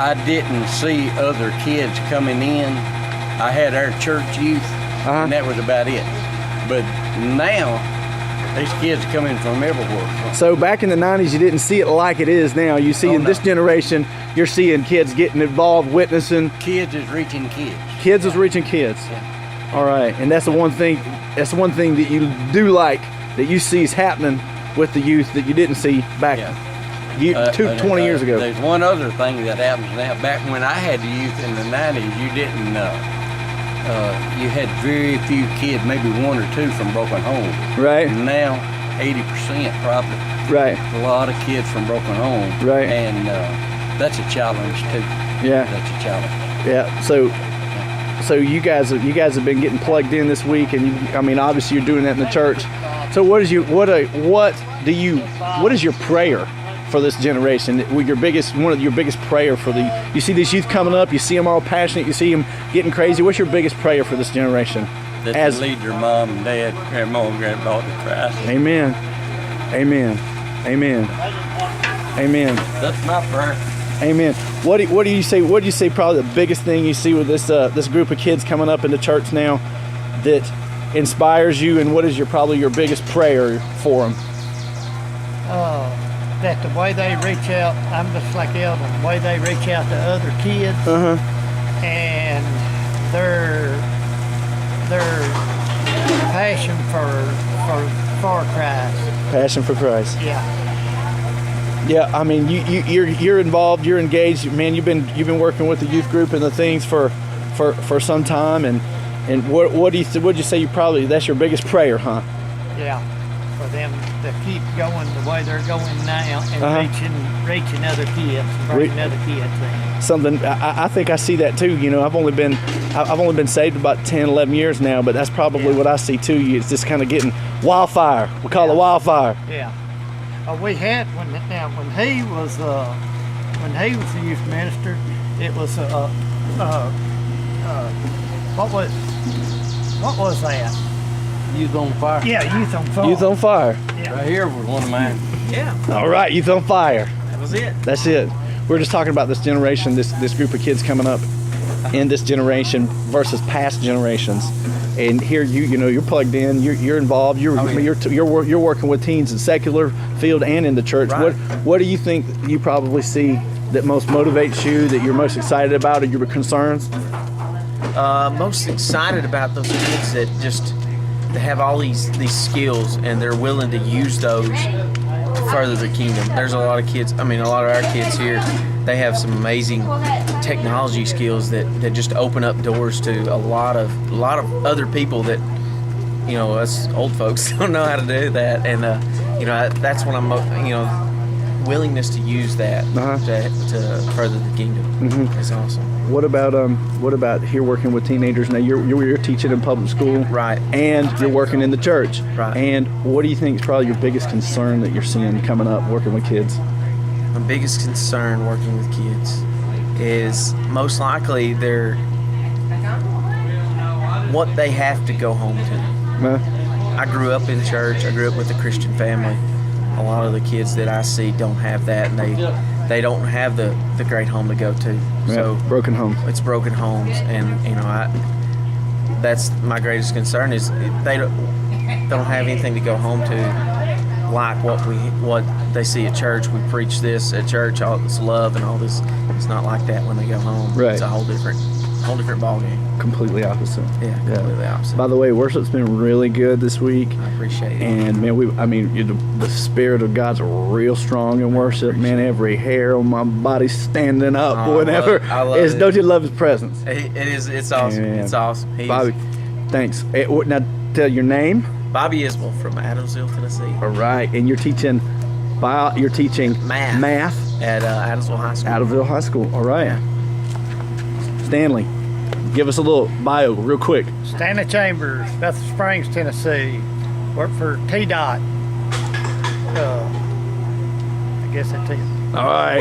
I didn't see other kids coming in. I had our church youth, and that was about it. But now, these kids are coming from everywhere. So back in the 90s, you didn't see it like it is now. You see in this generation, you're seeing kids getting involved, witnessing. Kids is reaching kids. Kids is reaching kids. Yeah. All right, and that's the one thing. That's the one thing that you do like that you see is happening with the youth that you didn't see back 20 years ago. There's one other thing that happens now. Back when I had the youth in the 90s, you didn't. You had very few kids, maybe one or two from broken homes. Right. Now, 80% probably. Right. A lot of kids from broken homes. Right. And that's a challenge too. Yeah. That's a challenge. Yeah. So you guys have been getting plugged in this week, and obviously you're doing that in the church. So what is your prayer for this generation? One of your biggest prayer for you see these youth coming up, you see them all passionate, you see them getting crazy. What's your biggest prayer for this generation? That they lead their mom and dad, grandma and grandpa to Christ. Amen. Amen. Amen. Amen. That's my prayer. Amen. What do you say? What do you say? Probably the biggest thing you see with this group of kids coming up in the church now that inspires you, and what is probably your biggest prayer for them? That the way they reach out, I'm just like Eldon, the way they reach out to other kids, and their passion for Christ. Passion for Christ. Yeah. Yeah, I mean, you're involved, you're engaged, man. You've been working with the youth group and the things for some time, and would you say that's your biggest prayer, huh? Yeah, for them to keep going the way they're going now and reaching other kids, bringing other kids in. Something I think I see that too. I've only been saved about 10, 11 years now, but that's probably what I see too. It's just kind of getting wildfire. We call it wildfire. Yeah. We had when he was the youth minister. It was what was that? Youth on Fire. Yeah, Youth on Fire. Youth on Fire. Yeah. Right here was one of mine. Yeah. All right, Youth on Fire. That was it. That's it. We're just talking about this generation, this group of kids coming up in this generation versus past generations. And here you're plugged in, you're involved, you're working with teens in secular field and in the church. Right. What do you think you probably see that most motivates you, that you're most excited about, or your concerns? Most excited about those kids that they have all these skills and they're willing to use those to further the kingdom. There's a lot of kids, a lot of our kids here, they have some amazing technology skills that just open up doors to a lot of other people that us old folks don't know how to do that, and that's what I'm willingness to use that to further the kingdom. Is awesome. What about here working with teenagers now? You're teaching in public school, right? And you're working in the church, right? And what do you think is probably your biggest concern that you're seeing coming up working with kids? My biggest concern working with kids is most likely what they have to go home to. I grew up in church. I grew up with a Christian family. A lot of the kids that I see don't have that, and they don't have the great home to go to. So broken homes. It's broken homes, and that's my greatest concern is they don't have anything to go home to, like what they see at church. We preach this at church, all this love and all this. It's not like that when they go home. Right. It's a whole different ball game. Completely opposite. Yeah, completely opposite. By the way, worship's been really good this week. I appreciate it. And man, the Spirit of God's real strong in worship. Man, every hair on my body's standing up. I love it. Don't you love His presence? It is. It's awesome. Amen. It's awesome. Bobby, thanks. Now, tell your name. Bobby Isbell from Adamsville, Tennessee. All right, and you're teaching math at Adamsville High School. Adamsville High School. All right. Stanley, give us a little bio real quick. Stanley Chambers, Bethel Springs, Tennessee. Work for TDOT. I guess that's it. All right.